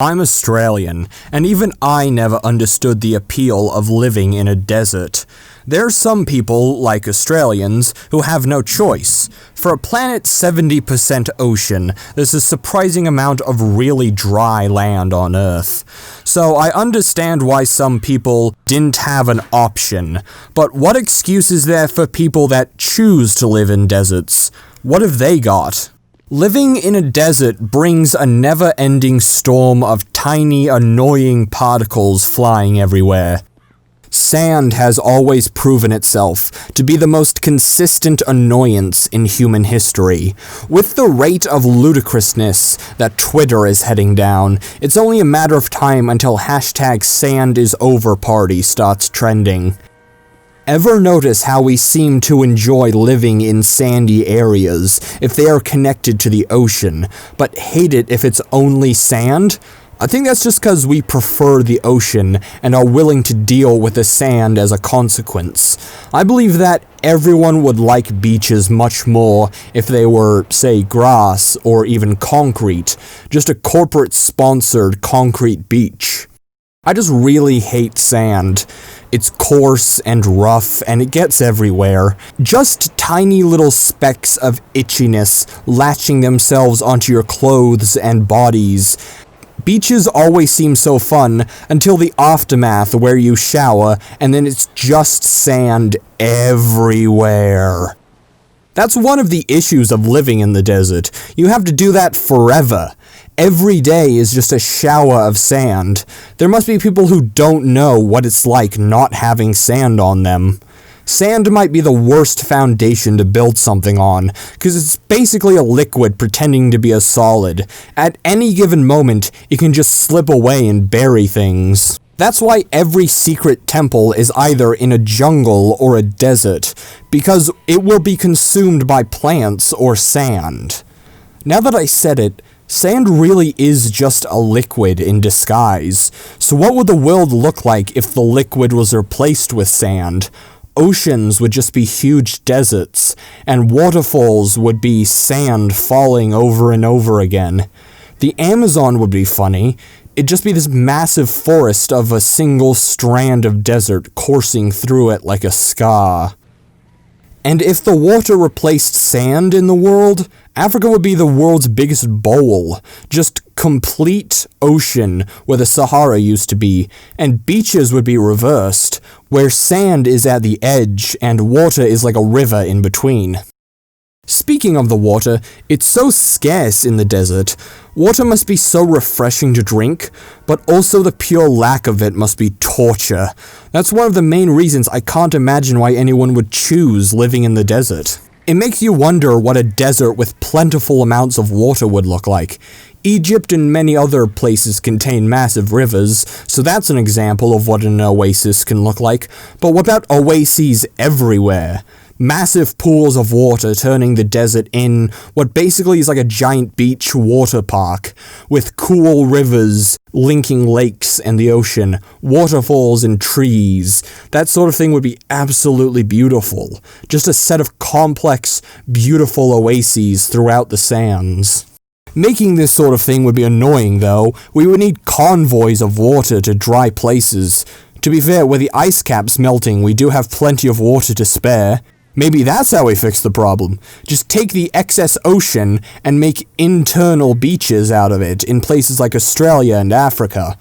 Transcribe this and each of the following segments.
I'm Australian, and even I never understood the appeal of living in a desert. There are some people, like Australians, who have no choice. For a planet 70% ocean, there's a surprising amount of really dry land on Earth. So I understand why some people didn't have an option, but what excuse is there for people that choose to live in deserts? What have they got? Living in a desert brings a never-ending storm of tiny, annoying particles flying everywhere. Sand has always proven itself to be the most consistent annoyance in human history. With the rate of ludicrousness that Twitter is heading down, it's only a matter of time until #SandIsOverParty starts trending. Ever notice how we seem to enjoy living in sandy areas if they are connected to the ocean, but hate it if it's only sand? I think that's just because we prefer the ocean and are willing to deal with the sand as a consequence. I believe that everyone would like beaches much more if they were, say, grass or even concrete, just a corporate-sponsored concrete beach. I just really hate sand. It's coarse and rough, and it gets everywhere. Just tiny little specks of itchiness latching themselves onto your clothes and bodies. Beaches always seem so fun until the aftermath where you shower, and then it's just sand everywhere. That's one of the issues of living in the desert. You have to do that forever. Every day is just a shower of sand. There must be people who don't know what it's like not having sand on them. Sand might be the worst foundation to build something on, because it's basically a liquid pretending to be a solid. At any given moment, it can just slip away and bury things. That's why every secret temple is either in a jungle or a desert, because it will be consumed by plants or sand. Now that I said it, sand really is just a liquid in disguise. So what would the world look like if the liquid was replaced with sand? Oceans would just be huge deserts, and waterfalls would be sand falling over and over again. The Amazon would be funny. It'd just be this massive forest of a single strand of desert coursing through it like a scar. And if the water replaced sand in the world, Africa would be the world's biggest bowl. Just complete ocean where the Sahara used to be, and beaches would be reversed, where sand is at the edge and water is like a river in between. Speaking of the water, it's so scarce in the desert. Water must be so refreshing to drink, but also the pure lack of it must be torture. That's one of the main reasons I can't imagine why anyone would choose living in the desert. It makes you wonder what a desert with plentiful amounts of water would look like. Egypt and many other places contain massive rivers, so that's an example of what an oasis can look like. But what about oases everywhere? Massive pools of water turning the desert in what basically is like a giant beach water park, with cool rivers linking lakes and the ocean, waterfalls and trees. That sort of thing would be absolutely beautiful. Just a set of complex, beautiful oases throughout the sands. Making this sort of thing would be annoying though. We would need convoys of water to dry places. To be fair, where the ice cap's melting, we do have plenty of water to spare. Maybe that's how we fix the problem. Just take the excess ocean and make internal beaches out of it in places like Australia and Africa.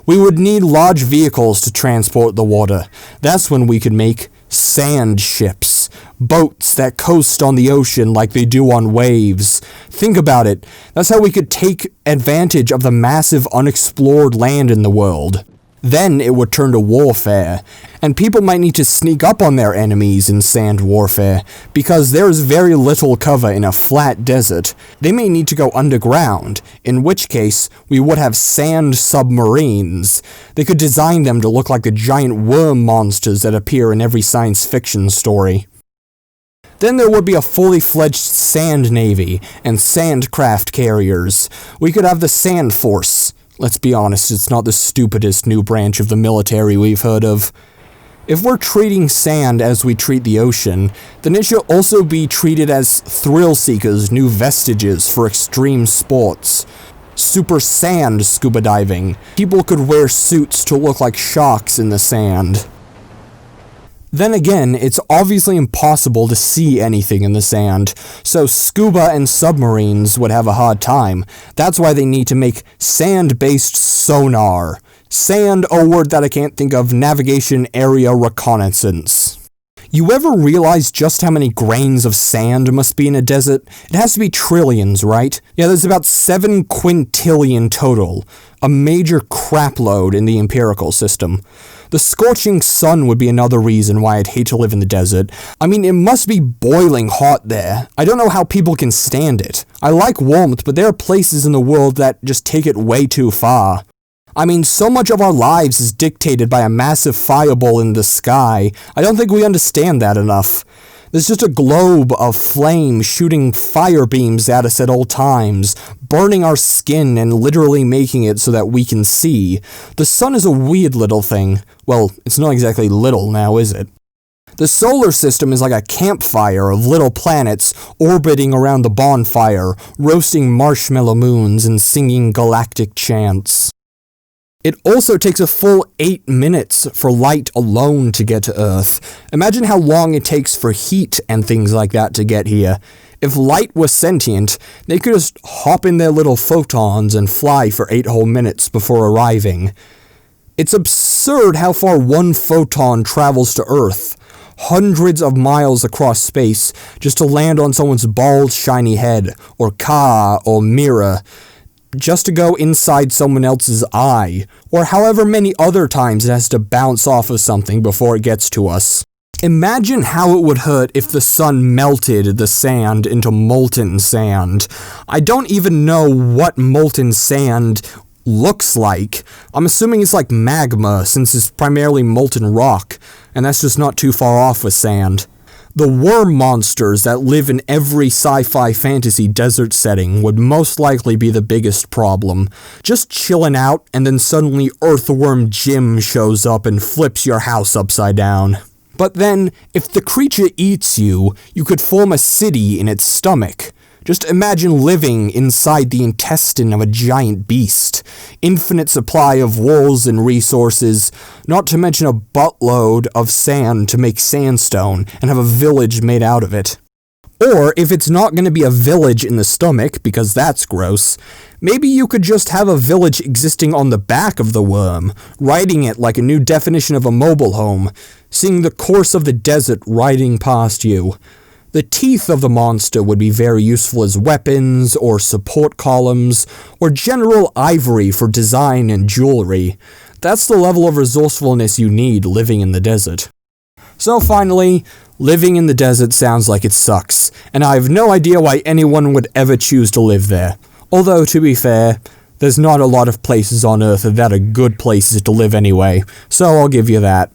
We would need large vehicles to transport the water. That's when we could make sand ships. Boats that coast on the ocean like they do on waves. Think about it. That's how we could take advantage of the massive unexplored land in the world. Then it would turn to warfare, and people might need to sneak up on their enemies in sand warfare, because there is very little cover in a flat desert. They may need to go underground, in which case we would have sand submarines. They could design them to look like the giant worm monsters that appear in every science fiction story. Then there would be a fully fledged sand navy and sandcraft carriers. We could have the Sand Force. Let's be honest, it's not the stupidest new branch of the military we've heard of. If we're treating sand as we treat the ocean, then it should also be treated as thrill seekers' new vestiges for extreme sports. super sand scuba diving. People could wear suits to look like sharks in the sand. Then again, it's obviously impossible to see anything in the sand, so scuba and submarines would have a hard time. That's why they need to make sand-based sonar. Sand, a word that I can't think of, navigation area reconnaissance. You ever realize just how many grains of sand must be in a desert? It has to be trillions, right? Yeah, there's about 7 quintillion total, a major crapload in the empirical system. The scorching sun would be another reason why I'd hate to live in the desert. I mean, it must be boiling hot there. I don't know how people can stand it. I like warmth, but there are places in the world that just take it way too far. I mean, so much of our lives is dictated by a massive fireball in the sky. I don't think we understand that enough. There's just a globe of flame shooting fire beams at us at all times, burning our skin and literally making it so that we can see. The sun is a weird little thing. Well, it's not exactly little now, is it? The solar system is like a campfire of little planets orbiting around the bonfire, roasting marshmallow moons and singing galactic chants. It also takes a full 8 minutes for light alone to get to Earth. Imagine how long it takes for heat and things like that to get here. If light was sentient, they could just hop in their little photons and fly for 8 whole minutes before arriving. It's absurd how far one photon travels to Earth. Hundreds of miles across space just to land on someone's bald, shiny head, or car, or mirror. Just to go inside someone else's eye, or however many other times it has to bounce off of something before it gets to us. Imagine how it would hurt if the sun melted the sand into molten sand. I don't even know what molten sand looks like. I'm assuming it's like magma, since it's primarily molten rock, and that's just not too far off with sand. The worm monsters that live in every sci-fi fantasy desert setting would most likely be the biggest problem. Just chilling out, and then suddenly Earthworm Jim shows up and flips your house upside down. But then, if the creature eats you, you could form a city in its stomach. Just imagine living inside the intestine of a giant beast. Infinite supply of walls and resources, not to mention a buttload of sand to make sandstone and have a village made out of it. Or, if it's not going to be a village in the stomach, because that's gross, maybe you could just have a village existing on the back of the worm, riding it like a new definition of a mobile home, seeing the course of the desert riding past you. The teeth of the monster would be very useful as weapons, or support columns, or general ivory for design and jewelry. That's the level of resourcefulness you need living in the desert. So finally, living in the desert sounds like it sucks, and I have no idea why anyone would ever choose to live there. Although, to be fair, there's not a lot of places on Earth that are good places to live anyway, so I'll give you that.